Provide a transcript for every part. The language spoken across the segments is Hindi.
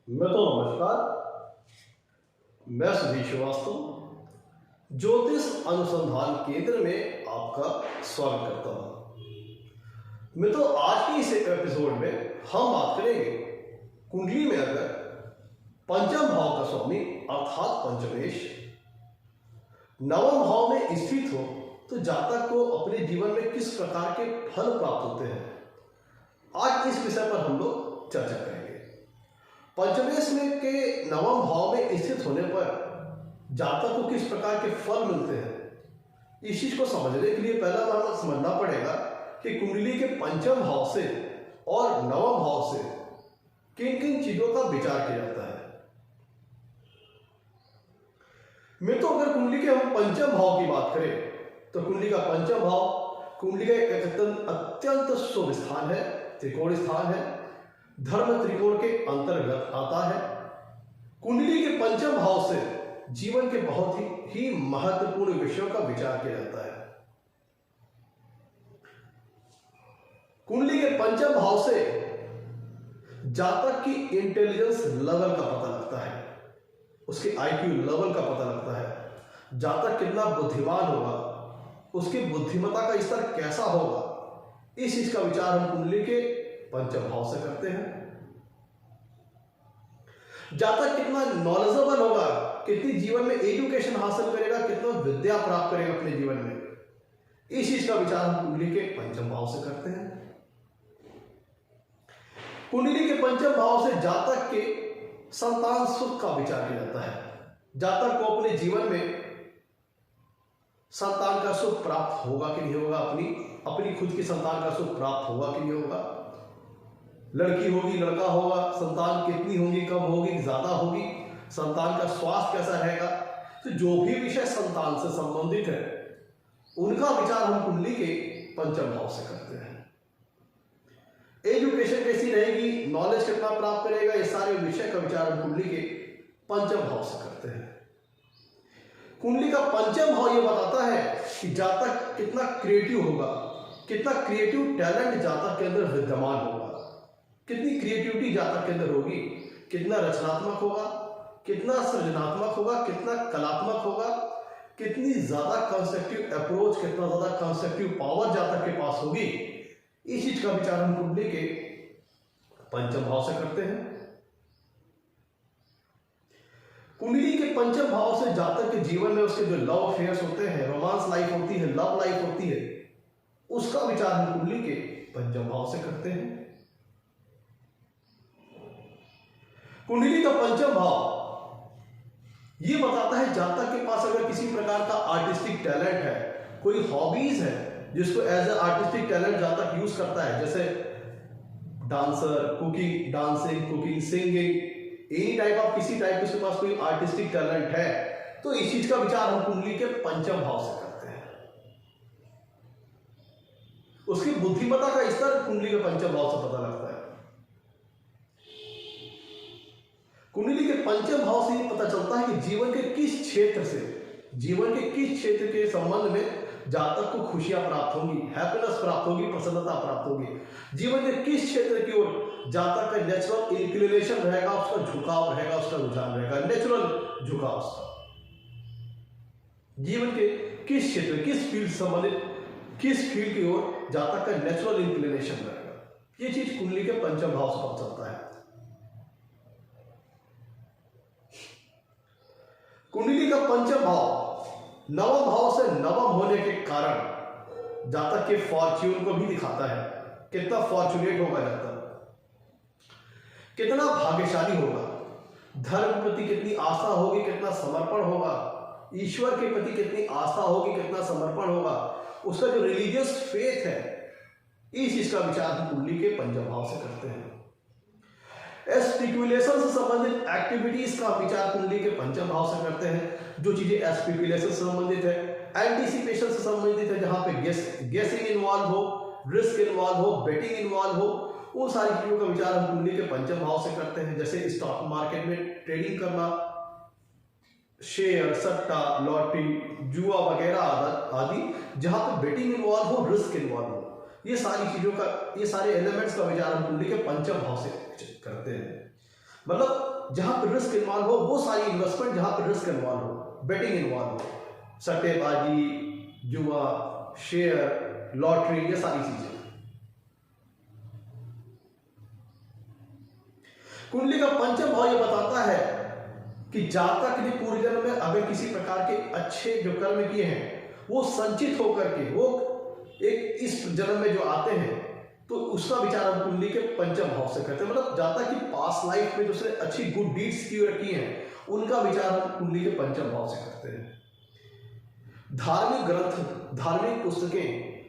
नमस्कार। मैं सुधीर श्रीवास्तव ज्योतिष अनुसंधान केंद्र में आपका स्वागत करता हूं। आज की इस एपिसोड में हम बात करेंगे कुंडली में अगर पंचम भाव का स्वामी अर्थात पंचमेश नवम भाव में स्थित हो तो जातक को अपने जीवन में किस प्रकार के फल प्राप्त होते हैं। आज इस विषय पर हम लोग चर्चा करेंगे। पंचमेश में के नवम भाव में स्थित होने पर जातक को किस प्रकार के फल मिलते हैं। इस चीज को समझने के लिए पहला हमें समझना पड़ेगा कि कुंडली के पंचम भाव से और नवम भाव से किन किन चीजों का विचार किया जाता है। अगर कुंडली के हम पंचम भाव की बात करें तो कुंडली का पंचम भाव कुंडली का एक अत्यंत शुभ स्थान है, त्रिकोण स्थान है, धर्म त्रिकोण के अंतर्गत आता है। कुंडली के पंचम भाव से जीवन के बहुत ही महत्वपूर्ण विषयों का विचार किया जाता है। कुंडली के पंचम भाव से जातक की इंटेलिजेंस लेवल का पता लगता है, उसके आईक्यू लेवल का पता लगता है। जातक कितना बुद्धिमान होगा, उसकी बुद्धिमत्ता का स्तर कैसा होगा, इस चीज का विचार हम कुंडली के पंचम भाव से करते हैं। जातक कितना नॉलेजेबल होगा, कितनी जीवन में एजुकेशन हासिल करेगा, कितना विद्या प्राप्त करेगा अपने जीवन में, इस चीज का विचार हम कुंडली के पंचम भाव से करते हैं। कुंडली के पंचम भाव से जातक के संतान सुख का विचार किया जाता है। जातक को अपने जीवन में संतान का सुख प्राप्त होगा कि नहीं होगा, अपनी खुद की संतान का सुख प्राप्त होगा कि नहीं होगा, लड़की होगी लड़का होगा, संतान कितनी होगी, कम होगी, ज्यादा होगी, संतान का स्वास्थ्य कैसा रहेगा। तो जो भी विषय संतान से संबंधित है उनका विचार हम कुंडली के पंचम भाव से करते हैं। एजुकेशन कैसी रहेगी, नॉलेज कितना प्राप्त करेगा, ये सारे विषय का विचार हम कुंडली के पंचम भाव से करते हैं। कुंडली का पंचम भाव ये बताता है कि जातक कितना क्रिएटिव होगा, कितना क्रिएटिव टैलेंट जातक के अंदर विद्यमान होगा, कितनी क्रिएटिविटी जातक के अंदर होगी, कितना रचनात्मक होगा, कितना सृजनात्मक होगा, कितना कलात्मक होगा, कितनी ज्यादा कंस्ट्रक्टिव अप्रोच, कितना ज्यादा कंस्ट्रक्टिव पावर जातक के पास होगी। इस चीज का विचार हम कुंडली के पंचम भाव से करते हैं। कुंडली के पंचम भाव से जातक के जीवन में उसके जो लव अफेयर्स होते हैं, रोमांस लाइफ होती है, लव लाइफ होती है, उसका विचार हम कुंडली के पंचम भाव से करते हैं। कुंडली का पंचम भाव ये बताता है जातक के पास अगर किसी प्रकार का आर्टिस्टिक टैलेंट है, कोई हॉबीज है जिसको एज ए आर्टिस्टिक टैलेंट जातक यूज करता है, जैसे dancer, cooking, dancing, cooking, singing, any type of किसी टाइप उसके पास कोई आर्टिस्टिक टैलेंट है, तो इस चीज का विचार हम कुंडली के पंचम भाव से करते हैं। उसकी बुद्धिमत्ता का स्तर कुंडली के पंचम भाव से पता लगता है। कुंडली के पंचम भाव से ये पता चलता है कि जीवन के किस क्षेत्र के संबंध में जातक को खुशियां प्राप्त होंगी, हैप्पीनेस प्राप्त होगी, प्रसन्नता प्राप्त होगी। जीवन के किस क्षेत्र की ओर जातक का नेचुरल इंक्लिनेशन रहेगा, उसका झुकाव रहेगा, उसका रुझान रहेगा, नेचुरल झुकाव उसका। जीवन के किस क्षेत्र, किस फील्ड संबंधित, किस फील्ड की ओर जातक का नेचुरल इंक्लिनेशन रहेगा, ये चीज कुंडली के पंचम भाव से पता चलता है। कुंडली का पंचम भाव नवम भाव से नवम होने के कारण जातक के फॉर्च्यून को भी दिखाता है। कितना फॉर्चुनेट होगा जातक, कितना भाग्यशाली होगा, धर्म के प्रति कितनी आस्था होगी, कितना समर्पण होगा, ईश्वर के प्रति कितनी आस्था होगी, कितना समर्पण होगा, उसका जो रिलीजियस फेथ है, इस चीज का विचार हम कुंडली के पंचम भाव से करते हैं। स्पेकुलेशन से संबंधित एक्टिविटीज का विचार कुंडली के पंचम भाव से करते हैं। जो चीजें स्पेकुलेशन से संबंधित है, एंटीसिपेशन से संबंधित है, जहां पे गेसिंग इन्वॉल्व हो, रिस्क इन्वॉल्व हो, बेटिंग इन्वॉल्व हो, वो सारी चीजों का विचार हम कुंडली के पंचम भाव से करते हैं। जैसे स्टॉक मार्केट में ट्रेडिंग करना, शेयर, सट्टा, लॉटरी, जुआ वगैरह आदि, जहां पे बेटिंग इन्वॉल्व हो, रिस्क इन्वॉल्व हो, ये सारी चीजों का, ये सारे एलिमेंट्स का विचार हम कुंडली के पंचम भाव से करते हैं। मतलब जहां पर रिस्क इन्वॉल्व हो, वो सारी इन्वेस्टमेंट जहां पर रिस्क इन्वॉल्व हो, बेटिंग इन्वॉल्व हो, सट्टेबाजी, जुआ, शेयर, लॉटरी, ये सारी चीजें। कुंडली का पंचम भाव ये बताता है कि जातक ने पूर्व जन्म में अगर किसी प्रकार के अच्छे जो कर्म किए हैं वो संचित होकर के वो एक इस जन्म में जो आते हैं तो उसका विचार हम कुंडली के पंचम भाव से करते हैं। मतलब जातक की पास्ट लाइफ में जो उसने अच्छी गुड डीड्स की रखी हैं उनका विचार हम कुंडली के पंचम भाव से करते हैं। धार्मिक ग्रंथ, धार्मिक पुस्तकें,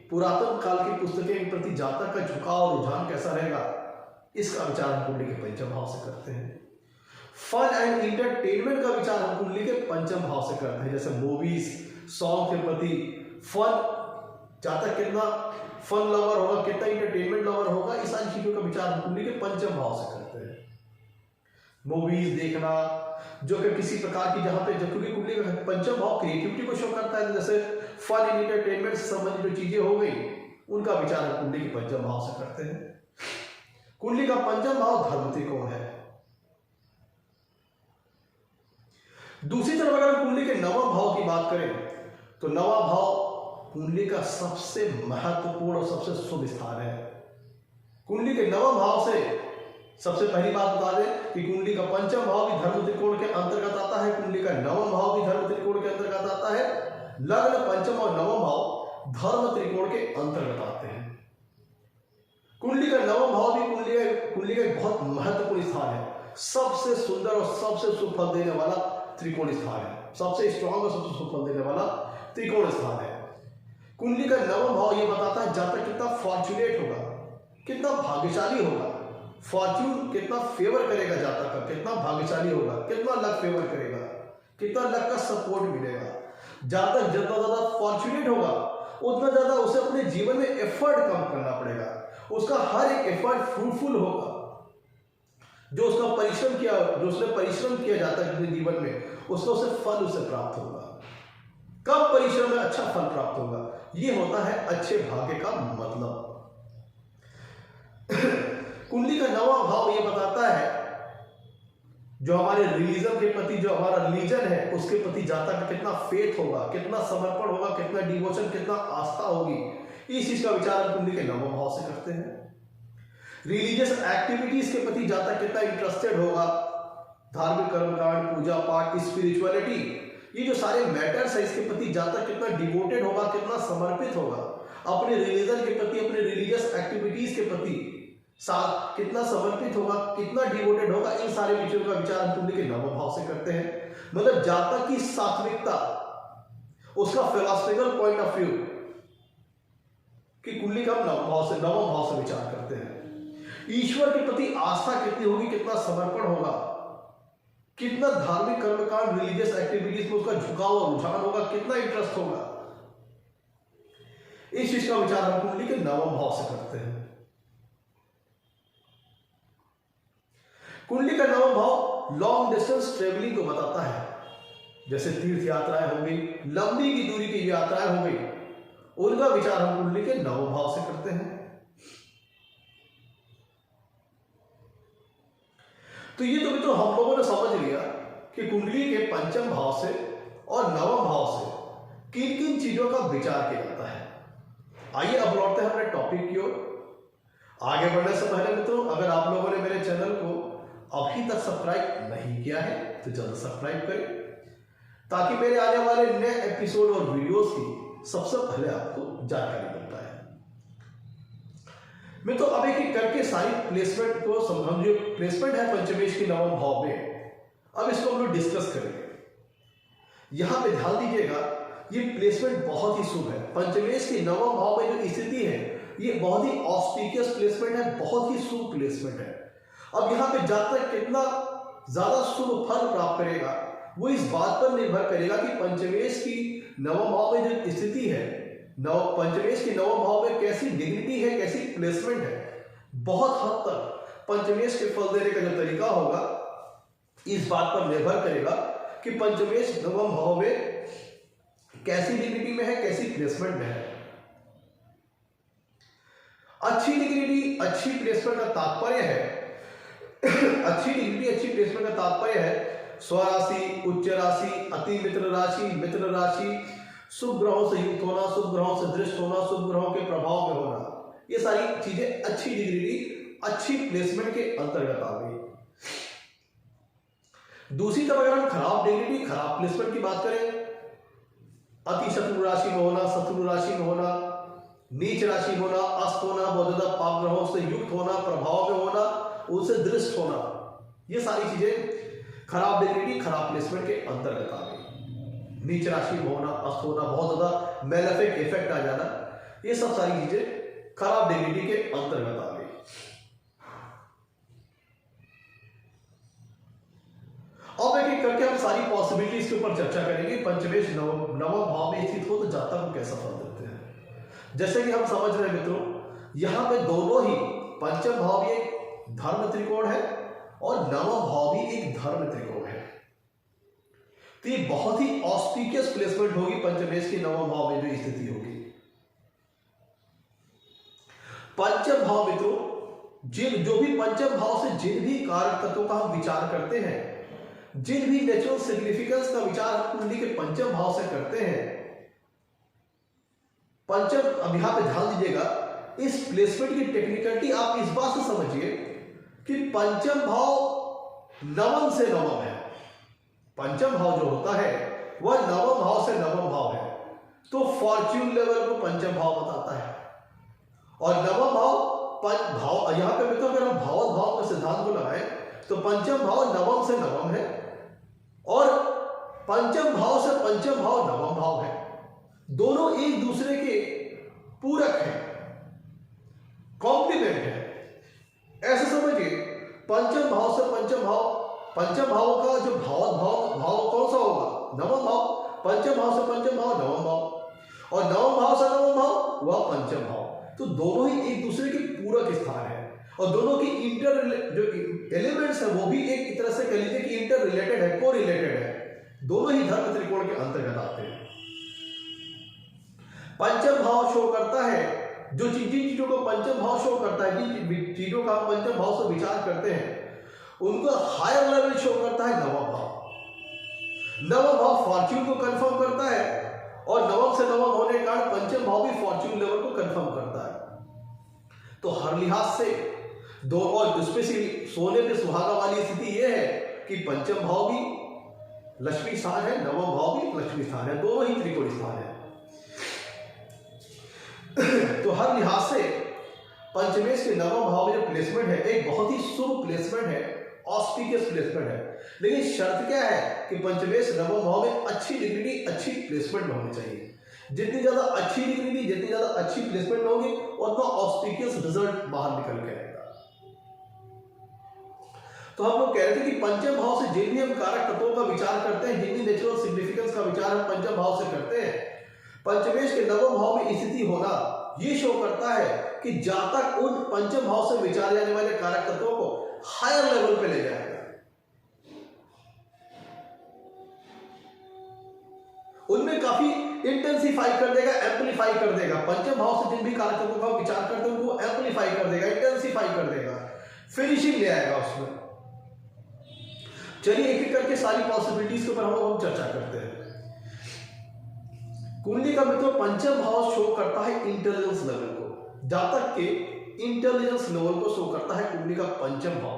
पुरातन काल की पुस्तकें के प्रति जातक का झुकाव और रुझान कैसा रहेगा, इसका विचार हम कुंडली के पंचम भाव से करते हैं। फन एंड इंटरटेनमेंट का विचार हम कुंडली के पंचम भाव से करते हैं, जैसे मूवीज, सॉन्ग के प्रति फन, जातक कितना फन लवर होगा, कितना इंटरटेनमेंट लवर होगा, इस सारी चीजों का विचार हम कुंडली के पंचम भाव से करते हैं। मूवीज देखना जो कि किसी प्रकार की जहां पे, क्योंकि कुंडली का पंचम भाव क्रिएटिविटी को शो करता है, जैसे फन एंड इंटरटेनमेंट से संबंधित जो चीजें हो गई उनका विचार हम कुंडली के पंचम भाव से करते हैं। कुंडली का पंचम भाव धर्म त्रिकोण है। दूसरी तरफ अगर हम कुंडली के नवम भाव की बात करें तो नवा भाव कुंडली का सबसे महत्वपूर्ण और सबसे शुभ स्थान है। कुंडली के नवम भाव से सबसे पहली बात बता दें कि कुंडली का पंचम भाव भी धर्म त्रिकोण के अंतर्गत आता है, कुंडली का नवम भाव भी धर्म त्रिकोण के अंतर्गत आता है। लग्न, पंचम और नवम भाव धर्म त्रिकोण के अंतर्गत आते हैं। कुंडली का नवम भाव भी कुंडली का एक बहुत महत्वपूर्ण स्थान है, सबसे सुंदर और सबसे शुभ फल देने वाला त्रिकोण स्थान है, सबसे स्ट्रॉन्ग और सबसे शुभ फल देने वाला त्रिकोण स्थान है। कुंडली का नवम भाव ये बताता है जातक कितना फॉर्चुनेट होगा, कितना भाग्यशाली होगा, फॉर्च्यून कितना फेवर करेगा जातक का, कितना भाग्यशाली होगा, कितना लक फेवर करेगा, कितना लक का सपोर्ट मिलेगा। जातक जितना ज्यादा फॉर्चुनेट होगा उतना ज्यादा उसे अपने जीवन में एफर्ट कम करना पड़ेगा, उसका हर एक एफर्ट फ्रूटफुल होगा। जो उसका परिश्रम किया, जो उसने परिश्रम किया जाता है अपने जीवन में, उसका उसे फल उसे प्राप्त होगा। कम परिश्रम में अच्छा फल प्राप्त होगा, ये होता है अच्छे भाग्य का मतलब। कुंडली का नवा भाव ये बताता है जो हमारे रिलीजन के प्रति, जो हमारा रिलीजन है उसके प्रति जातक का कितना फेथ होगा, कितना समर्पण होगा, कितना डिवोशन, कितना आस्था होगी, इस चीज का विचार हम कुंडली के नवम भाव से करते हैं। रिलीजियस एक्टिविटीज के प्रति जातक कितना इंटरेस्टेड होगा, धार्मिक कर्मकांड, पूजा पाठ, स्पिरिचुअलिटी, ये जो सारे मैटर्स है इसके प्रति जातक कितना डिवोटेड होगा, कितना समर्पित होगा, अपने रिलीजन के प्रति, अपने रिलीजियस एक्टिविटीज के प्रति कितना समर्पित होगा, कितना डिवोटेड होगा, इन सारे विषयों का विचार हम कुंडली के नवम भाव से करते हैं। मतलब जातक की सात्विकता, उसका फिलॉसफिकल पॉइंट ऑफ व्यू कि कुंडली का नवम भाव से विचार करते हैं। ईश्वर के प्रति आस्था कितनी होगी, कितना समर्पण होगा, कितना धार्मिक कर्मकांड, रिलीजियस एक्टिविटीज में उसका झुकाव और रुझान होगा, कितना इंटरेस्ट होगा, इस चीज का विचार हम कुंडली के नवम भाव से करते हैं। कुंडली का नवम भाव लॉन्ग डिस्टेंस ट्रेवलिंग को बताता है, जैसे तीर्थ यात्राएं हो गई, लंबी की दूरी की यात्राएं हो गई, उनका विचार हम कुंडली के नवम भाव से करते हैं। तो ये तो मित्रों हम लोगों ने समझ लिया कि कुंडली के पंचम भाव से और नवम भाव से किन किन चीजों का विचार किया जाता है। आइए अब लौटते हैं अपने टॉपिक की ओर। आगे बढ़ने से पहले मित्रों, अगर आप लोगों ने मेरे चैनल को अभी तक सब्सक्राइब नहीं किया है तो जल्द सब्सक्राइब करें, ताकि मेरे आने वाले नए एपिसोड और वीडियोस की सबसे पहले आपको जानकारी मिल पाए। मैं तो अब एक एक करके सारी प्लेसमेंट को समझ, जो प्लेसमेंट है पंचमेश की नवम भाव में, अब इसको हम लोग डिस्कस करेंगे। यहां पे ध्यान दीजिएगा, ये प्लेसमेंट बहुत ही शुभ है। पंचमेश की नवम भाव में जो स्थिति है ये बहुत ही ऑस्पिशियस प्लेसमेंट है, बहुत ही शुभ प्लेसमेंट है। अब यहाँ पे जातक कितना ज्यादा शुभ फल प्राप्त करेगा वो इस बात पर निर्भर करेगा कि पंचमेश की नवम भाव में जो स्थिति है, पंचमेश की नवम भाव में कैसी डिग्निटी है, कैसी प्लेसमेंट है। बहुत हद तक पंचमेश के फल देने का जो तरीका होगा इस बात पर निर्भर करेगा कि पंचमेश नवम भाव में कैसी डिग्निटी में है, कैसी प्लेसमेंट में है। अच्छी डिग्निटी, अच्छी प्लेसमेंट का तात्पर्य है अच्छी डिग्निटी, अच्छी प्लेसमेंट का तात्पर्य है स्वराशि, उच्च राशि, अति मित्र राशि, मित्र राशि, शुभ ग्रहों से युक्त होना, शुभ ग्रहों से दृष्ट होना, शुभ ग्रहों के प्रभाव में होना, ये सारी चीजें अच्छी डिग्री, अच्छी प्लेसमेंट के अंतर्गत आ गई। दूसरी तरफ अगर हम खराब डिग्री, खराब प्लेसमेंट की बात करें, अति शत्रु राशि में होना, शत्रु राशि में होना, नीच राशि होना, अस्त होना, बहुत ज्यादा पाप ग्रहों से युक्त होना, प्रभाव में होना, उनसे दृष्ट होना, ये सारी चीजें खराब डिग्री, खराब प्लेसमेंट के अंतर्गत आ गई। नीच राशि में होना, अस्त होना, बहुत ज्यादा मेलेफिक इफेक्ट आ जाना, ये सब सारी चीजें खराब डिग्री के अंतर्गत आ गई। अब एक एक करके हम सारी पॉसिबिलिटीज के ऊपर चर्चा करेंगे। पंचमेश नवम भाव में स्थित हो तो जातक को कैसा फल देते हैं। जैसे कि हम समझ रहे हैं मित्रों, यहां पे दोनों ही, पंचम भाव भी एक धर्म त्रिकोण है और नवम भाव भी एक धर्म त्रिकोण है। तो ये बहुत ही ऑस्पिशियस प्लेसमेंट होगी पंचमेश की नवम भाव में जो स्थिति होगी। पंचम भाव मित्रों, जो भी पंचम भाव से जिन भी कारक तत्वों का हम विचार करते हैं, जिन भी नेचुरल सिग्निफिकेंस का विचार कुंडली के पंचम भाव से करते हैं, पंचम, अब यहां पे ध्यान दीजिएगा, इस प्लेसमेंट की टेक्निकलिटी आप इस बात से समझिए कि पंचम भाव नवम से नवम है। पंचम भाव जो होता है वह नवम भाव से नवम भाव है, तो फॉर्च्यून लेवल को पंचम भाव बताता है। और नवम भाव यहां पे मित्रों, अगर हम भाव भाव का सिद्धांत को लगाएं तो पंचम भाव नवम से नवम है और पंचम भाव से पंचम भाव नवम भाव है। दोनों एक दूसरे के पूरक हैं, कॉम्प्लीमेंट है। ऐसे समझिए, पंचम भाव से पंचम भाव का जो भाव कौन सा होगा? नवम भाव। पंचम भाव से पंचम भाव नवम भाव, और नवम भाव से नवम भाव वह पंचम भाव। तो दोनों ही एक दूसरे के पूरक स्थान है और दोनों की जो एलिमेंट्स है वो भी एक तरह से कह लीजिए कि इंटर रिलेटेड है, को रिलेटेड है। दोनों ही धर्म त्रिकोण के अंतर्गत आते हैं। पंचम भाव शो करता है, जो चीजों को पंचम भाव शो करता है, जिन चीजों का हम पंचम भाव से विचार करते हैं, उनको हायर लेवल शो करता है नवम भाव। नवम भाव फॉर्च्यून को कंफर्म करता है और नवम से नवम होने के कारण पंचम भाव भी फॉर्च्यून लेवल को कंफर्म करता है। तो हर लिहाज से दो, और स्पेशली सोने पे सुहागा वाली स्थिति यह है कि पंचम भाव भी लक्ष्मी स्थान है, नवम भाव भी लक्ष्मी स्थान है, दोनों ही त्रिकोण स्थान है। तो हर लिहाज से पंचमेश के नवम भाव में जो प्लेसमेंट है एक बहुत ही शुभ प्लेसमेंट है, ऑस्पिशियस प्लेसमेंट है। लेकिन शर्त क्या है कि पंचमेश नवम भाव में अच्छी डिग्री, अच्छी प्लेसमेंट में होनी चाहिए। जितनी ज्यादा अच्छी डिग्री, जितनी ज्यादा अच्छी प्लेसमेंट होगी, उतना ऑस्पिशियस रिजल्ट बाहर निकल के आएगा। तो हम लोग कह रहे थे कि पंचम भाव से जिन भी हम कारक तत्वों का विचार करते हैं, जिन भी नेचुरल सिग्निफिकेंस का विचार हम पंचम भाव से करते हैं, पंचमेश के नवम भाव में स्थिति होना ये शो करता है कि जातक उन पंचम भाव से विचारे जाने वाले कारक तत्वों को हायर लेवल पे ले जाएगा, उनमें काफी इंटेंसिफाई कर देगा, एम्पलीफाई कर देगा। पंचम भाव से जिन भी कारक तत्वों का विचार करते हैं उनको एम्पलीफाई कर देगा, इंटेंसिफाई कर देगा, फिनिशिंग ले आएगा उसमें। चलिए एक एक करके सारी पॉसिबिलिटीज के ऊपर हम चर्चा करते हैं। कुंडली का मित्रों पंचम भाव शो करता है इंटेलिजेंस लेवल को, जातक के इंटेलिजेंस लेवल को शो करता है कुंडली का पंचम भाव।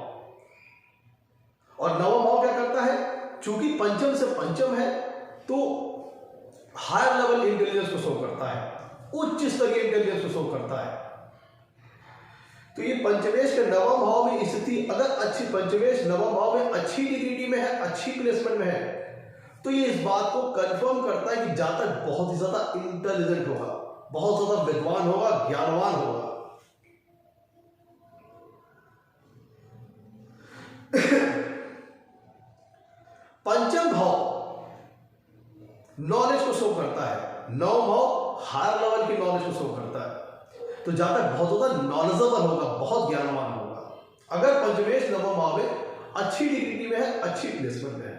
और नवम भाव क्या करता है? चूंकि पंचम से पंचम है तो हायर लेवल इंटेलिजेंस को शो करता है, उच्च स्तरीय इंटेलिजेंस को शो करता है। तो ये पंचमेश के नवम भाव में स्थिति अगर अच्छी, पंचमेश नवम भाव में अच्छी डिग्री में है, अच्छी प्लेसमेंट में है, तो ये इस बात को कंफर्म करता है कि जातक बहुत ही ज्यादा इंटेलिजेंट होगा, बहुत ज्यादा विद्वान होगा, ज्ञानवान होगा। पंचम भाव नॉलेज को शो करता है, नवम भाव हायर लेवल की नॉलेज को शो करता है। तो जातक बहुत ज्यादा नॉलेजेबल होगा, बहुत ज्ञानवान होगा, अगर पंचमेश नवम भाव में अच्छी डिग्री में है, अच्छी प्लेसमेंट में है।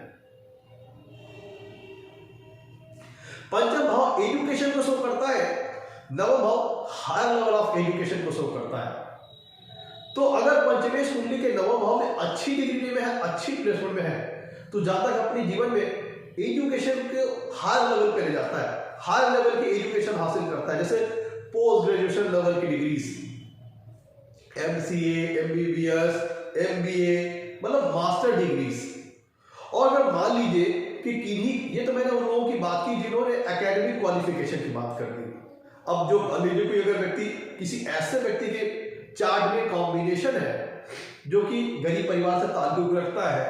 पंचम भाव एजुकेशन को शो करता है, नवम भाव हायर लेवल ऑफ एजुकेशन को शो करता है। तो अगर पंचमेश कुंडली के नवम भाव में अच्छी डिग्री में है, अच्छी प्लेसमेंट में है, तो जातक अपने जीवन में एजुकेशन के हायर लेवल पे ले जाता है, हायर लेवल की एजुकेशन हासिल करता है, जैसे पोस्ट ग्रेजुएशन लेवल की डिग्रीज, MCA, MBBS, MBA, मतलब मास्टर डिग्रीज। और अगर मान लीजिए कि किन्हीं, ये तो मैंने उन लोगों की बात की जिन्होंने एकेडमिक क्वालिफिकेशन की बात कर दी। अब जो मान लीजिए कोई अगर व्यक्ति, किसी ऐसे व्यक्ति के चार्ट में कॉम्बिनेशन है जो कि गरीब परिवार से ताल्लुक रखता है,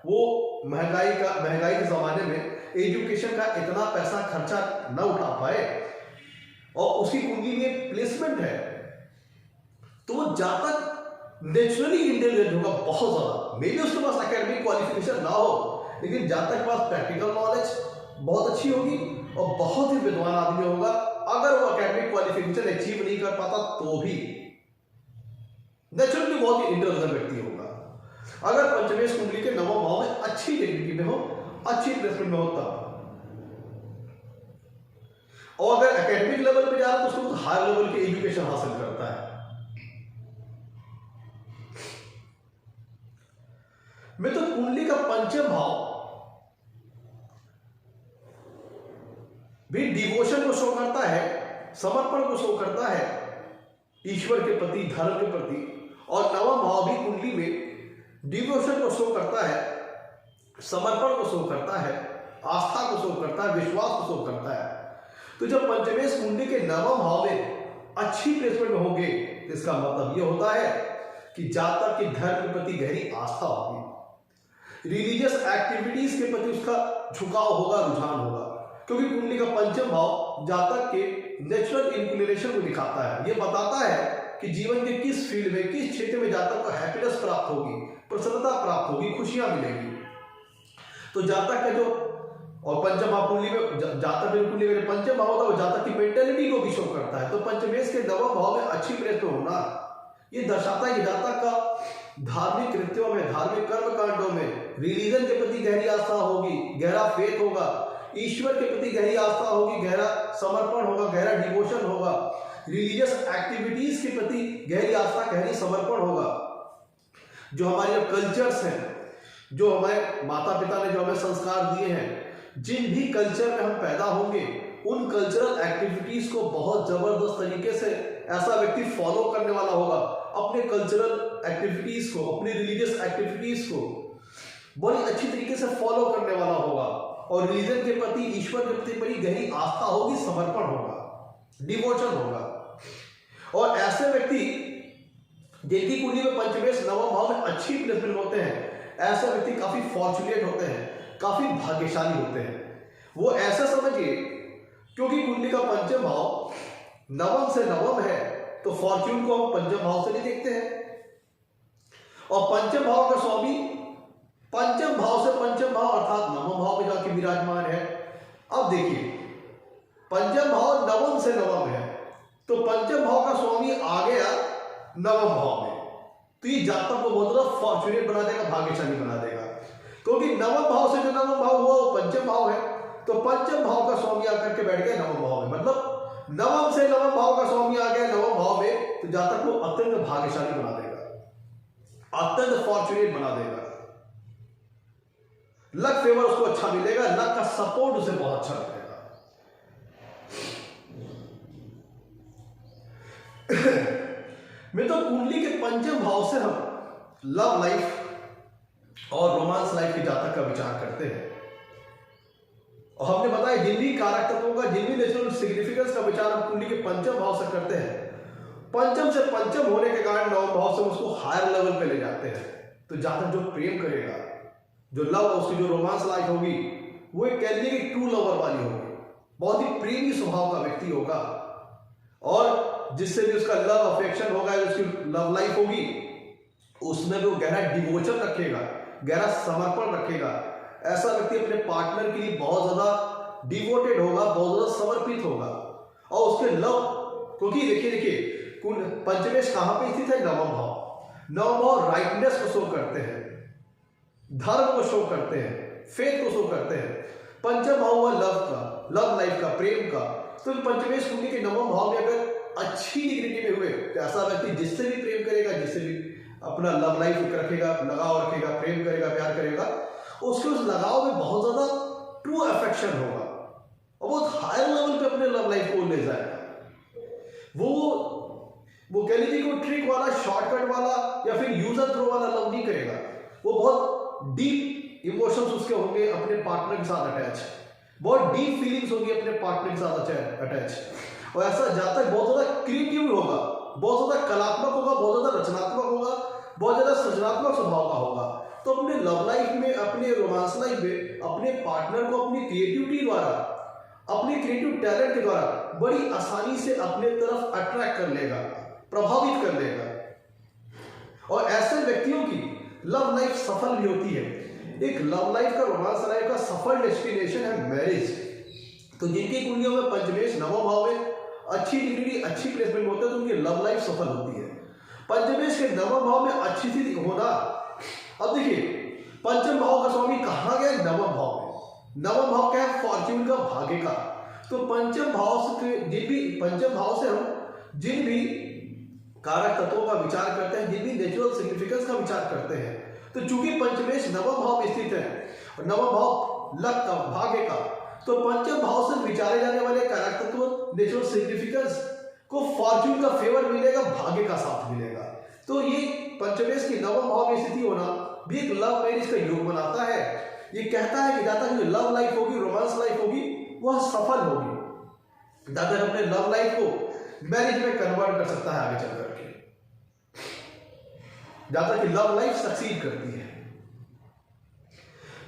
वो महंगाई के जमाने में एजुकेशन का इतना पैसा खर्चा न उठा पाए और उसकी कुंडली में प्लेसमेंट है, तो वो जातक नेचुरली इंटेलिजेंट होगा बहुत ज्यादा। मे बी उसके पास एकेडमिक क्वालिफिकेशन ना हो, लेकिन जातक के पास प्रैक्टिकल नॉलेज बहुत अच्छी होगी और बहुत ही विद्वान आदमी होगा। अगर वो एकेडमिक क्वालिफिकेशन अचीव नहीं कर पाता तो भी नेचुरली बहुत ही इंटेलिजेंट व्यक्ति होगा। अगर पंचमेश कुंडली के नवम भाव में अच्छी डिग्री में हो, अच्छी प्लेसमेंट में हो तब। और अगर एकेडमिक लेवल पे जा रहा है तो उसको हायर लेवल की एजुकेशन हासिल करता है। मैं तो कुंडली का पंचम भाव भी डिवोशन को शो करता है, समर्पण को शो करता है ईश्वर के प्रति, धर्म के प्रति। और नवम भाव भी कुंडली में डिवोशन को शो करता है, समर्पण को शो करता है, आस्था को शो करता है, विश्वास को शो करता है। तो जब पंचमेश कुंडली के नवम भाव में अच्छी प्लेसमेंट में होंगे, तो इसका मतलब यह होता है कि जातक की धर्म के प्रति गहरी आस्था होगी, रिलीजियस एक्टिविटीज के प्रति उसका झुकाव होगा, रुझान होगा, क्योंकि कुंडली का पंचम भाव जातक के नेचुरल इंक्लिनेशन को दिखाता है। यह बताता है कि जीवन के किस फील्ड में, किस क्षेत्र में जातक को हैप्पीनेस प्राप्त होगी, प्रसन्नता प्राप्त होगी, खुशियां मिलेगी। तो जातक का जो, और पंचम भाव कुंडली में जातक की कुंडली में पंचम भाव होता है, वो जातक की मेंटेलिटी को भी शो करता है। तो पंचमेश के नवम भाव में अच्छी प्लेस में होना ये दर्शाता है कि जातक का धार्मिक कृत्यों में, धार्मिक कर्म कांडों में रिलीजन के प्रति गहरी आस्था होगी, गहरा फेथ होगा, ईश्वर के प्रति गहरी आस्था होगी, गहरा समर्पण होगा, गहरा डिवोशन होगा, रिलीजियस एक्टिविटीज के प्रति गहरी आस्था, गहरी समर्पण होगा। जो हमारे कल्चर्स हैं, जो हमारे माता पिता ने जो हमें संस्कार दिए हैं, जिन भी कल्चर में हम पैदा होंगे, उन कल्चरल एक्टिविटीज को बहुत जबरदस्त तरीके से ऐसा व्यक्ति फॉलो करने वाला होगा। अपने कल्चरल एक्टिविटीज को, अपनी रिलीजियस एक्टिविटीज को बड़ी अच्छी तरीके से फॉलो करने वाला होगा और रिलीजन के प्रति, ईश्वर के प्रति बड़ी गहरी आस्था होगी, समर्पण होगा, डिवोशन होगा। और ऐसे व्यक्ति जिनकी कुंडली में पंचमेश नवम भाव में अच्छी प्लेसमेंट होते हैं, ऐसे व्यक्ति काफी फॉर्चुनेट होते हैं, काफी भाग्यशाली होते हैं। वो ऐसा समझिए, क्योंकि कुंडली का पंचम भाव नवम से नवम है, तो फॉर्च्यून को हम पंचम भाव से नहीं देखते हैं। और पंचम भाव का स्वामी पंचम भाव से पंचम भाव अर्थात नवम भाव में जाके विराजमान है। अब देखिए, पंचम भाव नवम से नवम है, तो पंचम भाव का स्वामी आ गया नवम भाव में, तो ये जातक को बहुत ज्यादा फॉर्चुनेट बना देगा, भाग्यशाली बना देगा। क्योंकि नवम भाव से जो नवम भाव हुआ वो पंचम भाव है, तो पंचम भाव का स्वामी आकर के बैठ गया नवम भाव में, मतलब नवम से नवम भाव का स्वामी आ गया नवम भाव में, तो जातक को अत्यंत भाग्यशाली बना देगा, अत्यंत फॉर्चुनेट बना देगा। लक फेवर उसको अच्छा मिलेगा, लक का सपोर्ट उसे बहुत अच्छा मिलेगा। मैं तो कुंडली के पंचम भाव से हम लव लाइफ और रोमांस लाइफ के जातक का विचार करते हैं। और हमने बताया जिन भी कारक तत्वों का, जिन भी नेचुरल सिग्निफिकेंस का विचार हम कुंडली के पंचम भाव से करते हैं, पंचम से पंचम होने के कारण नवम भाव से उसको हायर लेवल पे ले जाते हैं। तो जातक जो प्रेम करेगा, जो लव, उसकी जो रोमांस लाइफ होगी, वो एक कह लीजिए कि ट्रू लवर वाली होगी, बहुत ही प्रेमी स्वभाव का व्यक्ति होगा, और जिससे भी उसका लव अफेक्शन होगा, उसकी लव लाइफ होगी, उसमें भी वो गहरा डिवोशन रखेगा, गहरा समर्पण रखेगा। ऐसा व्यक्ति अपने पार्टनर के लिए बहुत ज्यादा डिवोटेड होगा, बहुत ज्यादा समर्पित होगा। और उसके लव, क्योंकि देखिए पंचमेश कहां पे स्थित है? नवम भाव। नवम भाव राइटनेस को शो करते हैं, धर्म को शो करते हैं, फेथ को शो करते हैं। पंचम भाव हुआ लव का, लव लाइफ का, प्रेम का। तो पंचमेश कुंडली के नवम भाव में अगर अच्छी डिग्निटी में हुए तो ऐसा व्यक्ति जिससे भी प्रेम करेगा, जिससे भी अपना लव लाइफ रखेगा, लगाव रखेगा, प्रेम करेगा, प्यार करेगा, उसके उस लगाव में बहुत ज्यादा ट्रू अफेक्शन होगा और बहुत हायर लेवल पे अपने लव लाइफ को ले जाएगा। वो कह लीजिए कि वो ट्रिक वाला, शॉर्टकट वाला या फिर यूज एंड थ्रो वाला लव नहीं करेगा। वो बहुत डीप इमोशंस उसके होंगे अपने पार्टनर के साथ अटैच, बहुत डीप फीलिंग्स होंगी अपने पार्टनर के साथ अटैच, और ऐसा जाता है बहुत ज्यादा क्रिएटिव होगा, बहुत ज्यादा कलात्मक होगा, बहुत ज्यादा रचनात्मक होगा, बहुत ज्यादा सृजनात्मक स्वभाव का होगा। तो अपने लव लाइफ में, अपने रोमांस लाइफ में अपने पार्टनर को अपनी क्रिएटिविटी द्वारा, अपने क्रिएटिव टैलेंट के द्वारा बड़ी आसानी से अपने तरफ अट्रैक्ट कर लेगा, प्रभावित कर लेगा, और ऐसे व्यक्तियों की लव लाइफ सफल भी होती है। एक लव लाइफ का, रोमांस लाइफ का सफल डेस्टिनेशन है मैरिज। तो जिनकी कुंडलियों में पंचमेश नवम भाव में अच्छी डिग्री, अच्छी प्लेसमेंट होते हैं तो उनकी लव लाइफ सफल होती है। पंचमेश के नवम भाव में अच्छी स्थिति होना, अब देखिए पंचम भाव का स्वामी कहाँ गया? नवम भाव में। नवम भाव क्या है? फॉर्च्यून का, भाग्य का। तो पंचम भाव से हम जिन भी कारक तत्वों का विचार करते हैं, जिन भी नेचुरल सिग्निफिकेंस का विचार करते हैं, तो चूंकि पंचमेश नवम भाव में स्थित है और नवम भाव लक का, भाग्य का, तो पंचम भाव से विचारे जाने वाले कारक तत्व, नेचुरल सिग्निफिकेंस को फॉर्च्यून का फेवर मिलेगा, भाग्य का साथ मिलेगा। तो ये पंचमेश की नवम भाव में स्थिति होना भी एक लव मैरिज का योग बनाता है। ये कहता है कि ज्यादा जो लव लाइफ होगी, रोमांस लाइफ होगी, वह सफल होगी। ज्यादा अपने लव लाइफ को मैरिज में कन्वर्ट कर सकता है आगे चल करके, ज्यादा कि लव लाइफ सक्सीड करती है।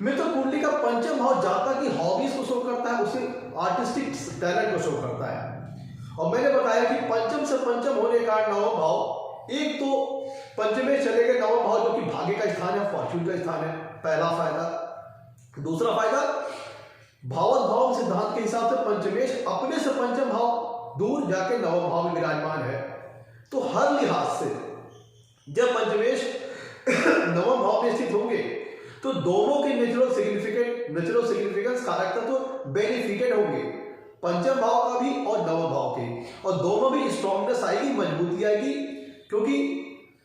मित्र कुंडली का पंचम भाव जातक की हॉबीज को शो करता है, उसे आर्टिस्टिक टैलेंट को शो करता है। और मैंने बताया कि पंचम से पंचम होने का नवम भाव, एक तो पंचमे चले गए नवम भाव जो कि भाग्य का स्थान है, फॉर्च्यून का स्थान है, पहला फायदा। दूसरा फायदा, भावत भाव सिद्धांत के हिसाब से पंचमेश अपने से पंचम भाव दूर जाके नवम भाव में विराजमान है। तो हर लिहाज से जब पंचमेश नवम भाव में स्थित होंगे तो दोनों के नेचुरल सिग्निफिकेंस कारक तो बेनिफिटेड होंगे, पंचम भाव का भी और नवम भाव के, और दोनों भी स्ट्रॉन्गनेस आएगी, मजबूती आएगी, क्योंकि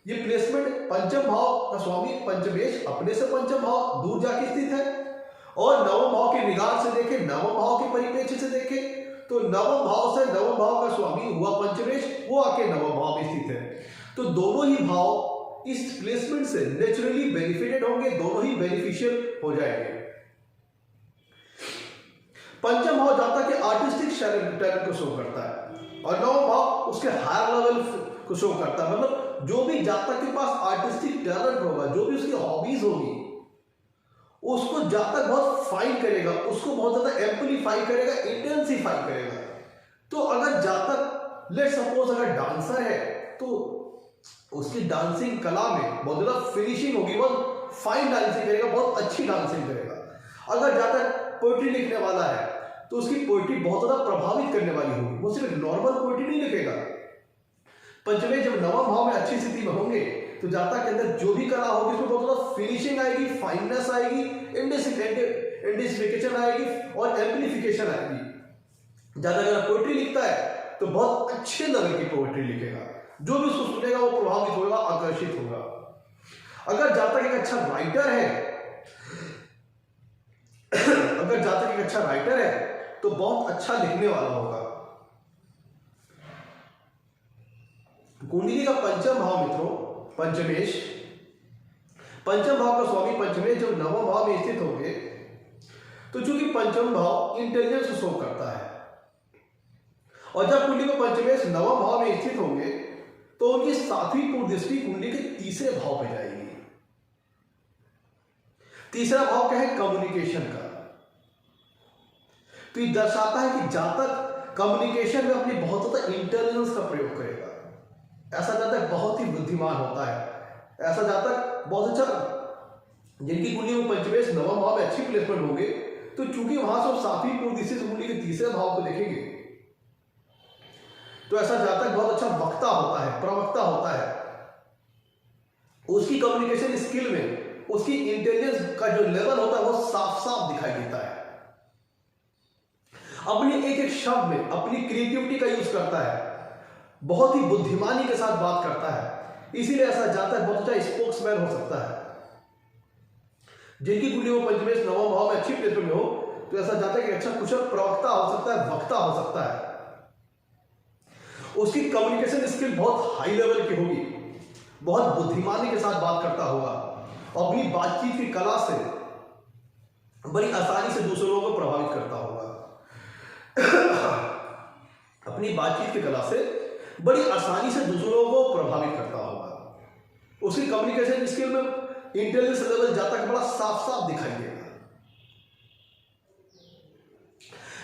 ये प्लेसमेंट पंचम भाव का स्वामी पंचमेश अपने से पंचम भाव दूर जाके स्थित है, और नवम भाव के निगाह से देखें, नवम भाव के परिप्रेक्ष्य से देखें तो नवम भाव से नवम भाव का स्वामी हुआ पंचमेश, वो आके नवम भाव में स्थित है। तो दोनों ही भाव इस प्लेसमेंट से नेचुरली बेनिफिटेड होंगे, दोनों ही बेनिफिशियल हो जाएंगे। पंचम भाव जातक के आर्टिस्टिक टैलेंट को शो करता है और नवम भाव उसके हायर लेवल को शो करता है। मतलब जो भी जातक के पास आर्टिस्टिक टैलेंट होगा, जो भी उसकी हॉबीज होगी, उसको जातक बहुत फाइन करेगा, उसको बहुत ज्यादा एम्पलीफाई करेगा, इंटेंसिफाई करेगा। तो अगर जातक लेट्स सपोज अगर डांसर है तो उसकी डांसिंग कला में बहुत ज्यादा फिनिशिंग होगी, बहुत फाइन डांसिंग करेगा, बहुत अच्छी डांसिंग करेगा। अगर जातक पोइट्री लिखने वाला है तो उसकी पोइट्री बहुत ज्यादा प्रभावित करने वाली होगी, वो सिर्फ नॉर्मल पोइट्री नहीं लिखेगा। पंचमे जब नवम भाव में अच्छी स्थिति में होंगे तो जातक के अंदर जो भी कला होगी उसमें बहुत ज्यादा फिनिशिंग आएगी, फाइननेस आएगी, इंटेंसिफिकेशन आएगी और एम्प्लीफिकेशन आएगी। जातक अगर पोइट्री लिखता है तो बहुत अच्छे लेवल की पोइट्री लिखेगा, जो भी उसको सुनेगा वो प्रभावित होगा, आकर्षित होगा। अगर जातक एक अच्छा राइटर है तो बहुत अच्छा लिखने वाला होगा। कुंडली का पंचम भाव मित्रों, पंचमेश, पंचम भाव का स्वामी पंचमेश जब नवम भाव में स्थित होंगे तो चूंकि पंचम भाव इंटेलिजेंस को शो करता है, और जब कुंडली में पंचमेश नवम भाव में स्थित होंगे तो उनकी सातवीं पूर्ण दृष्टि कुंडली के तीसरे भाव पे जाएगी। तीसरा भाव क्या है? कम्युनिकेशन का। तो ये दर्शाता है कि जातक कम्युनिकेशन में अपनी बहुत ज्यादा इंटेलिजेंस का प्रयोग करेगा। ऐसा जातक बहुत ही बुद्धिमान होता है, ऐसा जातक बहुत अच्छा, जिनकी कुंडली में पंचमेश नवम भाव में अच्छी प्लेसमेंट होंगे तो चूंकि वहां से सातवीं पूर्ण दृष्टि से कुंडली के तीसरे भाव को देखेंगे तो ऐसा जातक बहुत अच्छा वक्ता होता है, प्रवक्ता होता है। उसकी कम्युनिकेशन स्किल में उसकी इंटेलिजेंस का जो लेवल होता है वो साफ साफ दिखाई देता है। अपने एक एक शब्द में अपनी क्रिएटिविटी का यूज करता है, बहुत ही बुद्धिमानी के साथ बात करता है, इसीलिए ऐसा जातक बहुत अच्छा स्पोक्समैन हो सकता है। जिनकी कुंडली में पंचमेश नवम भाव में अच्छी प्लेसमेंट में हो तो ऐसा जातक एक अच्छा कुशल प्रवक्ता हो सकता है, वक्ता हो सकता है। उसकी कम्युनिकेशन स्किल बहुत हाई लेवल की होगी, बहुत बुद्धिमानी के साथ बात करता होगा और अपनी बातचीत की कला से बड़ी आसानी से दूसरों को प्रभावित करता होगा। अपनी बातचीत की कला से बड़ी आसानी से दूसरों को प्रभावित करता होगा। उसकी कम्युनिकेशन स्किल में इंटेलिजेंस लेवल जातक बड़ा साफ साफ दिखाई देगा।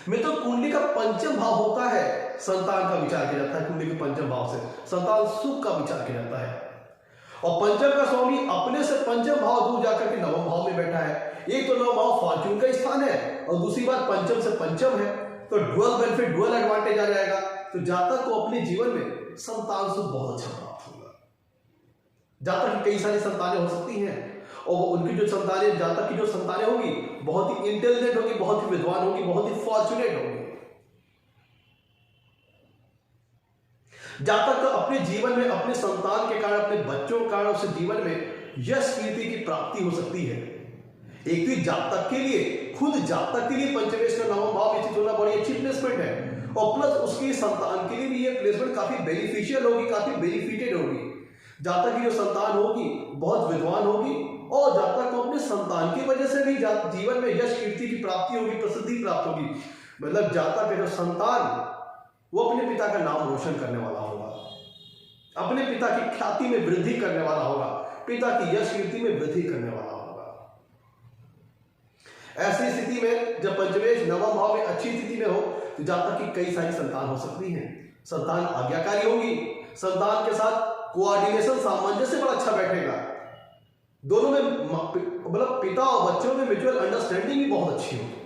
मित्रों, कुंडली का पंचम भाव होता है, संतान का विचार किया जाता है। कुंडली के पंचम भाव से संतान सुख का विचार किया जाता है और पंचम का स्वामी अपने से पंचम भाव दूर जाकर के नवम भाव में बैठा है। एक तो नवम भाव फॉर्च्यून का स्थान है और दूसरी बात पंचम से पंचम है, तो डुअल बेनिफिट, डुअल एडवांटेज आ जाएगा। तो जातक को अपने जीवन में संतान सुख बहुत अच्छा प्राप्त होगा। जातक की कई सारी संतानें हो सकती हैं और उनकी जो संतानें, जातक की जो संतानें होगी बहुत ही इंटेलिजेंट होगी, बहुत ही विद्वान होगी, बहुत ही फॉर्चुनेट होगी। जातक को अपने जीवन में अपने संतान के कारण, अपने बच्चों के कारण उसे जीवन में यश कीर्ति की प्राप्ति हो सकती है। एक तो जातक के लिए, खुद जातक के लिए पंचमेश का नवम भाव में स्थित होना बड़ी अच्छी प्लेसमेंट है और प्लस उसकी संतान के लिए भी यह प्लेसमेंट काफी बेनिफिशियल होगी, काफी बेनिफिटेड होगी। जातक की जो संतान होगी बहुत विद्वान होगी और जातक को अपने संतान की वजह से भी जीवन में यश कीर्ति की प्राप्ति होगी, प्रसिद्धि प्राप्त होगी। मतलब जातक के जो संतान वो अपने पिता का नाम रोशन करने वाला होगा, अपने पिता की ख्याति में वृद्धि करने वाला होगा, पिता की यश कीर्ति में वृद्धि करने वाला होगा। ऐसी स्थिति में जब पंचमेश नवम भाव में अच्छी स्थिति में हो तो जातक की कई सारी संतान हो सकती हैं। संतान आज्ञाकारी होगी, संतान के साथ कोऑर्डिनेशन, सामंजस्य बड़ा अच्छा बैठेगा। दोनों में मतलब पिता और बच्चों में म्यूचुअल अंडरस्टैंडिंग भी बहुत अच्छी होगी।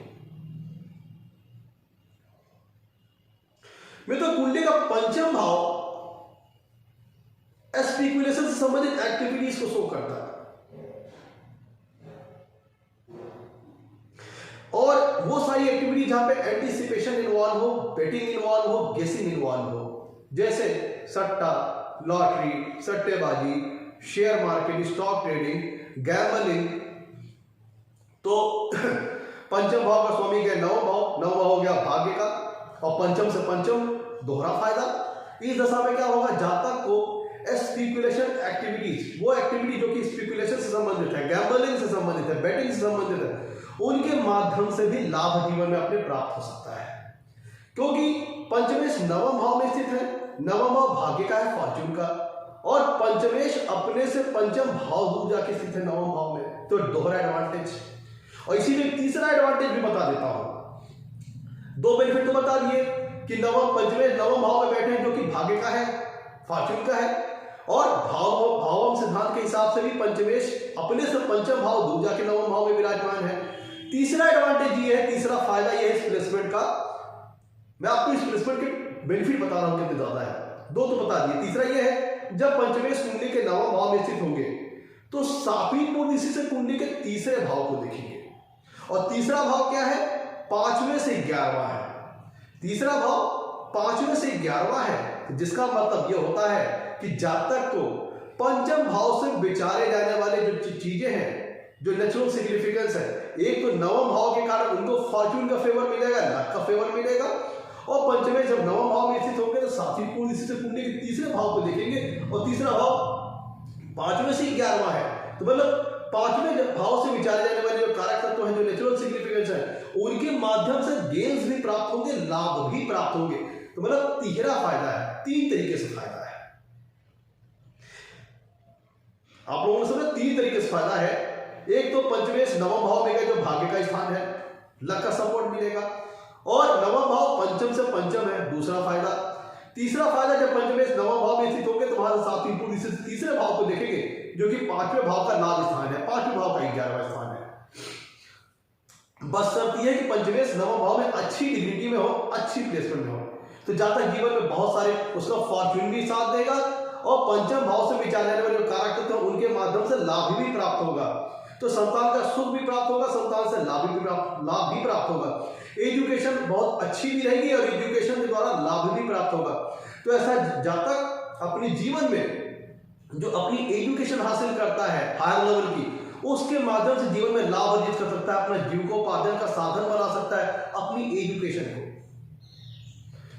मित्रों, कुंडली का पंचम भाव स्पेकुलेशन से संबंधित एक्टिविटीज को शो करता है और वो सारी एक्टिविटी जहां पे एंटिसिपेशन इन्वॉल्व हो, बेटिंग इन्वॉल्व हो, गेसिंग इन्वॉल्व हो, जैसे सट्टा, लॉटरी, सट्टेबाजी, share market, stock trading, gambling. तो पंचम भाव का स्वामी क्या, नवम भाव हो गया भाग्य का और पंचम से पंचम दोहरा फायदा। इस दशा में क्या होगा, जातक को स्पेकुलेशन एक्टिविटीज, वो एक्टिविटी जो कि स्पेकुलेशन से संबंधित है, गैम्बलिंग से संबंधित है, बेटिंग से संबंधित है, उनके माध्यम से भी लाभ जीवन में अपने प्राप्त हो सकता है। क्योंकि पंचमेश नवम भाव में स्थित है, नवम भाव भाग्य का है, फॉर्च्यून का, और पंचमेश अपने से पंचम भाव दूर जाके स्थित है नवम भाव में, तो दोहरा एडवांटेज। और इसीलिए तीसरा एडवांटेज भी बता देता हूं। दो बेनिफिट तो बता दिए कि पंचमेश नवम भाव में बैठे हैं जो कि भाग्य का है, फॉर्च्यून का है, और भावम सिद्धांत के हिसाब से भी पंचमेश अपने से पंचम भाव दूर जाके नवम भाव में विराजमान है। तीसरा एडवांटेज ये है, तीसरा फायदा ये है इस प्लेसमेंट का, मैं आपको इस प्लेसमेंट के बेनिफिट बता रहा हूं कितने ज्यादा है, दो तो बता दिए। तीसरा ये है, जब पंचमेश कुंडली के नवम भाव में स्थित होंगे तो साफीपूर्ण इसी से कुंडली के तीसरे भाव को देखेंगे और तीसरा भाव क्या है, 5वें से 11वां है। तीसरा भाव 5वें से 11वां है, जिसका मतलब यह होता है कि जातक को पंचम भाव से विचारे जाने वाले जो चीजें हैं, जो नेचुरल सिग्निफिकेंस है, एक तो नवम भाव के कारण उनको फॉर्च्यून का फेवर मिलेगा, लक का फेवर मिलेगा, और पंचमेश जब नवम भाव में स्थित होंगे तो साफीपूर्ण इसी से कुंडली के तीसरे भाव को देखेंगे और तीसरा भाव 5वें से 11वां है। तो मतलब 5वें भाव से विचारे जाने वाले जो कारक तत्व हैं, जो नेचुरल सिग्निफिकेंस है, उनके माध्यम से गेन्स भी प्राप्त होंगे, लाभ भी प्राप्त होंगे। तो मतलब तीसरा फायदा है, 3 तरीके से फायदा है। आप लोगों ने समझा, 3 तरीके से फायदा है। एक तो पंचमेश नवम भाव में जो भाग्य का स्थान है, लक का सपोर्ट मिलेगा, और नवम भाव पंचम से पंचम है, दूसरा फायदा। तीसरा फायदा, जब पंचमेश नवम भाव में स्थित होंगे तो वहां से साफीपूर्ण इसी से तीसरे भाव को देखेंगे जो कि 5वें भाव का लाभ स्थान है, 5वें भाव का 11वां स्थान है। बस शर्त यह है कि पंचमेश नवम भाव में अच्छी डिग्निटी में हो, अच्छी प्लेसमेंट में हो, तो जातक जीवन में बहुत सारे उसका फॉर्च्यून भी साथ देगा और पंचम भाव से विचार जाने वाले जो कारक तत्व हैं उनके माध्यम से लाभ भी प्राप्त होगा। तो संतान का सुख भी प्राप्त होगा, संतान से लाभ भी प्राप्त होगा। एजुकेशन बहुत अच्छी भी रहेगी और एजुकेशन के द्वारा लाभ भी प्राप्त होगा। तो ऐसा जातक अपने जीवन में जो अपनी एजुकेशन हासिल करता है हायर लेवल की, उसके माध्यम से जीवन में लाभ अर्जित कर सकता है, अपना जीविकोपार्जन का साधन बना सकता है अपनी एजुकेशन को।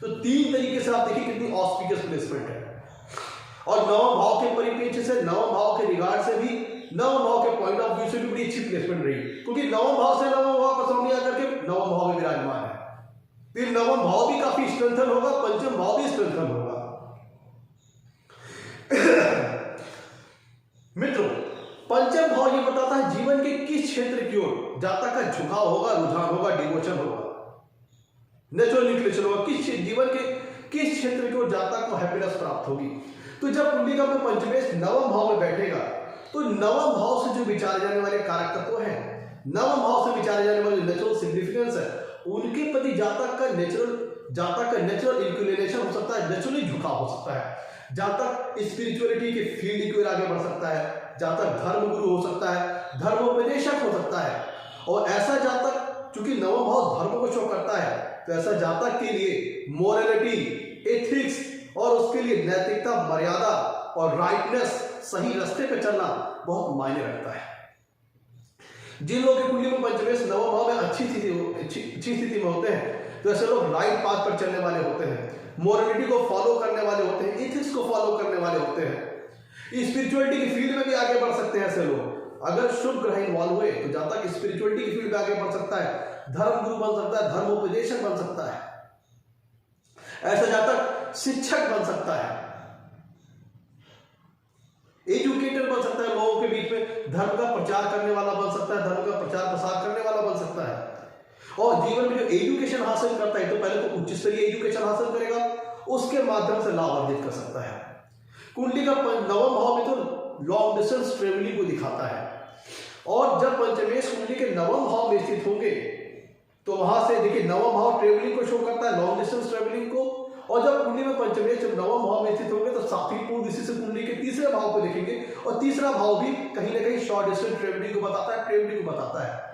तो 3 तरीके से आप देखिए कितनी ऑस्पिशियस प्लेसमेंट है। और नवम भाव के परिप्रेक्ष्य से, नवम भाव के रिगार्ड से भी, नवम भाव के पॉइंट ऑफ व्यू से भी बड़ी अच्छी प्लेसमेंट रही, क्योंकि नवम भाव से नवम भाव का स्वामी आकर के नवम भाव में विराजमान है। फिर नवम भाव भी काफी स्ट्रेंथन होगा, पंचम भाव भी स्ट्रेंथन होगा। मित्रों, पंचम भाव ये बताता है जीवन के किस क्षेत्र की ओर जातक का झुकाव होगा, रुझान होगा, डिवोशन होगा, नेचुरल इंक्लिनेशन होगा, जीवन के किस क्षेत्र की ओर जातक को हैप्पीनेस प्राप्त होगी। तो जब कुंडली का पंचमेश नवम भाव में बैठेगा तो नवम भाव से जो विचारे जाने वाले कारक तत्व हैं, नवम भाव से विचारे जाने वाले नेचुरल सिग्निफिकेंस है, उनके प्रति जातक का नेचुरल इंक्लिनेशन हो सकता है, नेचुरली झुकाव हो सकता है। जातक स्पिरिचुअलिटी के फील्ड की ओर आगे बढ़ सकता है, जातक धर्मगुरु हो सकता है, धर्मोपदेशक हो सकता है। और ऐसा जातक चूंकि नवम भाव धर्म को शो करता है, तो ऐसा जातक के लिए मोरलिटी, एथिक्स और उसके लिए नैतिकता, मर्यादा और राइटनेस, सही रास्ते पे चलना बहुत मायने रखता है। जिन लोगों की कुंडली में पंचमेश नवम भाव में अच्छी स्थिति में होते हैं, तो ऐसे लोग राइट पाथ पर चलने वाले होते हैं, मोरलिटी को फॉलो करने वाले होते हैं, एथिक्स को फॉलो करने वाले होते हैं, स्पिरिचुअलिटी की फील्ड में भी आगे बढ़ सकते हैं। ऐसे लोग अगर शुभ ग्रह इन्वॉल्व हुए तो जातक स्पिरिचुअलिटी की फील्ड में आगे बढ़ सकता है, धर्म गुरु बन सकता है, धर्मोपदेशक बन सकता है, ऐसा जातक शिक्षक बन सकता है, एजुकेटर बन सकता है, लोगों के बीच में धर्म का प्रचार करने वाला बन सकता है, धर्म का प्रचार प्रसार करने वाला बन सकता है। और जीवन में जो एजुकेशन हासिल करता है, तो पहले तो उच्च स्तरीय एजुकेशन हासिल करेगा, उसके माध्यम से लाभ अर्जित कर सकता है। कुंडली का नवम भाव में तो लॉन्ग डिस्टेंस ट्रेवलिंग को दिखाता है, और जब पंचमेश कुंडली के नवम भाव में स्थित होंगे तो वहां से देखिए नवम भाव ट्रेवलिंग को शो करता है, लॉन्ग डिस्टेंस ट्रेवलिंग को। और जब कुंडली में पंचमेश जब नवम भाव में स्थित होंगे तो साथी पूर्ण दृष्टि से कुंडली के तीसरे भाव को देखेंगे, और तीसरा भाव भी कहीं ना कहीं शॉर्ट डिस्टेंस ट्रेवलिंग को बताता है, ट्रेवलिंग को बताता है।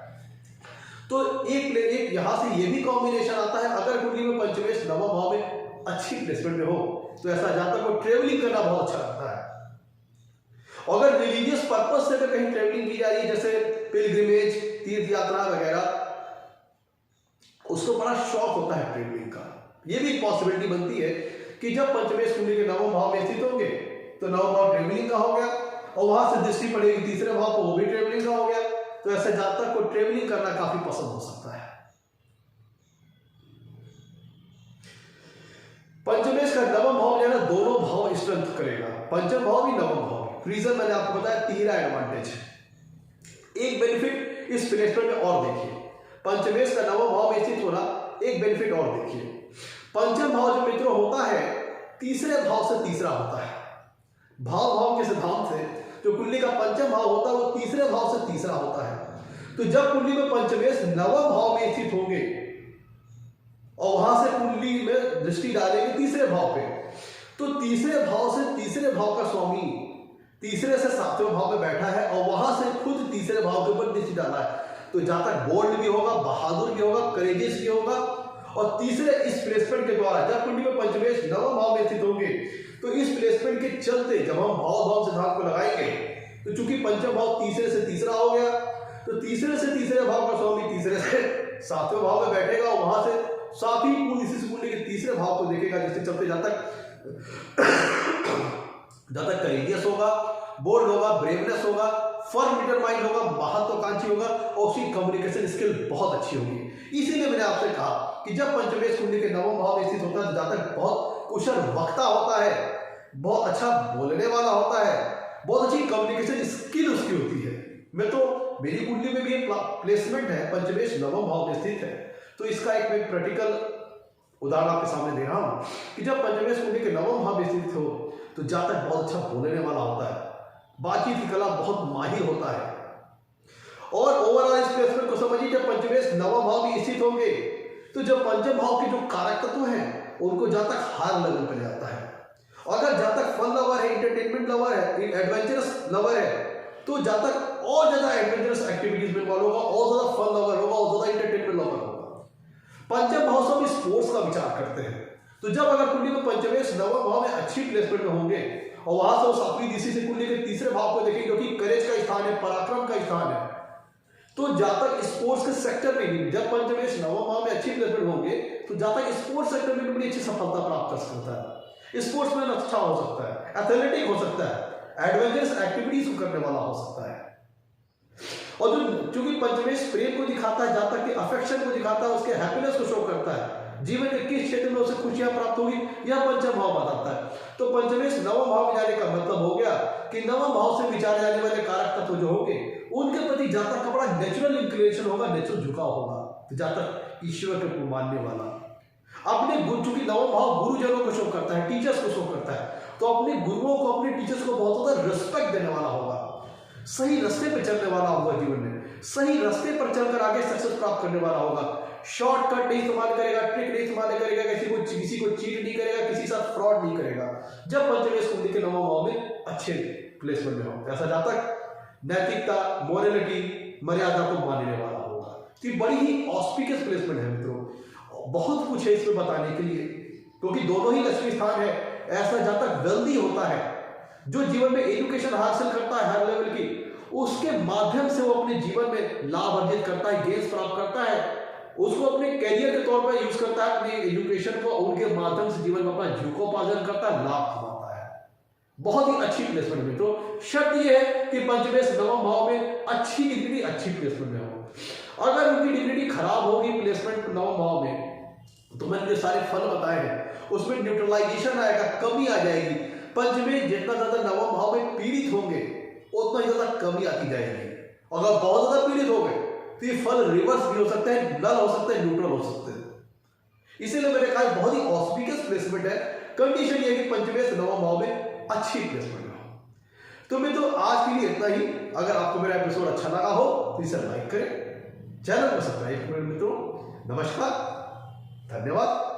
तो एक यहां से ये भी कॉम्बिनेशन आता है, अगर कुंडली में पंचमेश नवम भाव में अच्छी प्लेसमेंट में हो तो ऐसा जातक को ट्रेवलिंग करना बहुत अच्छा लगता है। अगर रिलीजियस पर्पस से अगर कहीं ट्रेवलिंग की जा रही है, जैसे पिलग्रिमेज, तीर्थ यात्रा वगैरह, उसको बड़ा शौक होता है ट्रेवलिंग का। ये भी पॉसिबिलिटी बनती है कि जब पंचमेश कुंडली के नवम भाव में स्थित होंगे तो नवम भाव ट्रेवलिंग का हो गया, और वहां से दृष्टि पड़ेगी तीसरे भाव को, वो भी ट्रेवलिंग का हो गया। तो ऐसे जातक को ट्रेवलिंग करना काफी पसंद हो सकता है। पंचमेश का नवम भाव जो है ना, दोनों भाव स्ट्रेंथ करेगा, पंचम भाव भी नवम भाव। रीजन मैंने आपको बताया, तीसरा एडवांटेज। एक बेनिफिट इस प्लेसमेंट में और देखिए, पंचमेश का नवम भाव में स्थित होना, एक बेनिफिट और देखिए। पंचम भाव जो मित्रों होता है, तीसरे भाव से तीसरा होता है। भाव के सिद्धांत से जो कुंडली का पंचम भाव होता है वो तीसरे भाव से तीसरा होता है। तो जब कुंडली में पंचमेश नवम भाव में स्थित होंगे और वहां से कुंडली में दृष्टि डालेंगे तीसरे भाव पे, तो तीसरे भाव से तीसरे भाव का स्वामी तीसरे से सातवें भाव में बैठा है और वहां से खुद तीसरे भाव के ऊपर दृष्टि डाला है। तो जातक बोल्ड भी होगा, बहादुर भी होगा, करेजियस भी होगा। और तीसरे इस प्लेसमेंट के द्वारा जब कुंडली में पंचमेश नवम भाव में स्थित होंगे, तो इस प्लेसमेंट के चलते जब हम भाव सिद्धांत को लगाएंगे, तो चूंकि पंचम भाव तीसरे से तीसरा हो गया, तो तीसरे से तीसरे भाव का स्वामी तीसरे से सातवें भाव में बैठेगा और वहां से साथ ही कुंडली के तीसरे भाव को देखेगा, जिसके चलते जातक करेजियस होगा, बोल्ड होगा, ब्रेवनेस होगा, फर्म डिटरमाइंड होगा, महत्वाकांक्षी होगा, और उसकी कम्युनिकेशन स्किल बहुत अच्छी होगी। इसीलिए मैंने आपसे कहा कि जब पंचमेश कुंडली के नवम भाव में स्थित होता है तो जातक बहुत कुशल वक्ता होता है, बहुत अच्छा बोलने वाला होता है, बहुत अच्छी कम्युनिकेशन स्किल उसकी होती है। मैं तो मेरी कुंडली में भी एक प्लेसमेंट है, पंचमेश नवम भाव में स्थित है, तो इसका एक मैं प्रैक्टिकल उदाहरण आपके सामने दे रहा हूं कि जब पंचमेश कुंडली के नवम भाव में स्थित हो तो जातक बहुत अच्छा बोलने वाला होता है, बातचीत की कला बहुत माहिर होता है। और ओवरऑल इस प्लेसमेंट को समझिए, जब पंचमेश नवम भाव में स्थित होंगे तो जब पंचम भाव के जो कारक तत्व हैं उनको जातक हायर लेवल पर ले जाता है। अगर जातक फन लवर है, एंटरटेनमेंट लवर है, एडवेंचरस लवर है, तो जातक और ज्यादा एडवेंचरस एक्टिविटीज में इन्वॉल्व होगा, और ज्यादा फन लवर होगा, और ज्यादा एंटरटेनमेंट लवर होगा। पंचम भाव से हम स्पोर्ट्स का विचार करते हैं, तो जब अगर कुंडली में पंचमेश नवम भाव में अच्छी प्लेसमेंट में होंगे और वहां से उस अपनी दिशा से कुंडली के तीसरे भाव को देखेंगे, जो कि करेज का स्थान है, पराक्रम का स्थान है, तो जातक स्पोर्ट्स के सेक्टर में भी जब पंचमेश नवम भाव में अच्छी प्लेसमेंट होंगे तो जातक स्पोर्ट्स सेक्टर में भी बड़ी अच्छी सफलता प्राप्त कर सकता है। स्पोर्ट्स में अच्छा हो सकता है, एथलेटिक हो सकता है, एडवेंचरस एक्टिविटीज करने वाला हो सकता है। और जो चूंकि पंचमेश प्रेम को दिखाता है, जातक के अफेक्शन को दिखाता है, उसके हैप्पीनेस को शो करता है, जीवन के किस क्षेत्र में उसे खुशियां प्राप्त होगी यह पंचम भाव बताता है। तो पंचमेश नवम भाव में जाने का मतलब हो गया कि नवम भाव से विचारे जाने वाले कारक तत्व जो होंगे उनके प्रति जातक का बड़ा नेचुरल इंक्लिनेशन होगा, नेचुरल झुकाव होगा। तो जातक ईश्वर को मानने वाला, अपने गुरु, चूंकि नवम भाव गुरुजनों को शो करता है, टीचर्स को शो करता है, तो अपने गुरुओं को, अपने टीचर्स को बहुत ज्यादा रिस्पेक्ट देने वाला होगा, सही रास्ते पर चलने वाला होगा, जीवन में सही रास्ते पर चलकर आगे सक्सेस प्राप्त करने वाला होगा, शॉर्टकट नहीं इस्तेमाल करेगा, ट्रिक नहीं इस्तेमाल करेगा, किसी को चीट नहीं करेगा, किसी के साथ फ्रॉड नहीं करेगा। जब पंचमेश कुंडली के नवम भाव में अच्छे प्लेसमेंट में हो, ऐसा जातक नैतिकता, मोरलिटी, मर्यादा को मानने वाला होगा। तो बड़ी ही ऑस्पिशियस प्लेसमेंट है मित्रों, बहुत कुछ है इसमें बताने के लिए, क्योंकि दोनों ही लक्ष्मी स्थान है। ऐसा जातक वेल्दी होता है जो जीवन में एजुकेशन हासिल करता है हर लेवल की, उसके माध्यम से वो अपने जीवन में लाभ अर्जित करता है, गेन्स प्राप्त करता है, उसको अपने कैरियर के तौर पर यूज करता है, अपने एजुकेशन को, उनके माध्यम से जीवन में अपना जीविकोपार्जन करता है, लाभ कमाता है। बहुत ही अच्छी प्लेसमेंट में। तो शर्त यह है कि पंचमेश नवम भाव में अच्छी डिग्री, अच्छी प्लेसमेंट में हो। अगर उनकी डिग्री खराब होगी प्लेसमेंट नवम भाव में, तो मैंने जो सारे फल बताए हैं उसमें न्यूट्रलाइजेशन आएगा, कमी आ जाएगी। पंचमेश जितना ज्यादा नवम भाव में पीड़ित होंगे उतना ही ज्यादा कमी आती जाएगी। अगर बहुत ज्यादा पीड़ित हो गए तो ये फल रिवर्स भी हो सकता है, नल हो सकता है, न्यूट्रल हो सकते हैं। इसीलिए मैंने कहा बहुत ही ऑस्पिशियस प्लेसमेंट है। कंडीशन ये है कि पंचमेश नवम भाव में अच्छी प्लेसमेंट हो। तो मैं तो आज के लिए इतना ही। अगर आपको मेरा एपिसोड अच्छा लगा हो तो इसे लाइक करें, चैनल को सब्सक्राइब करें मित्रों। नमस्कार, धन्यवाद।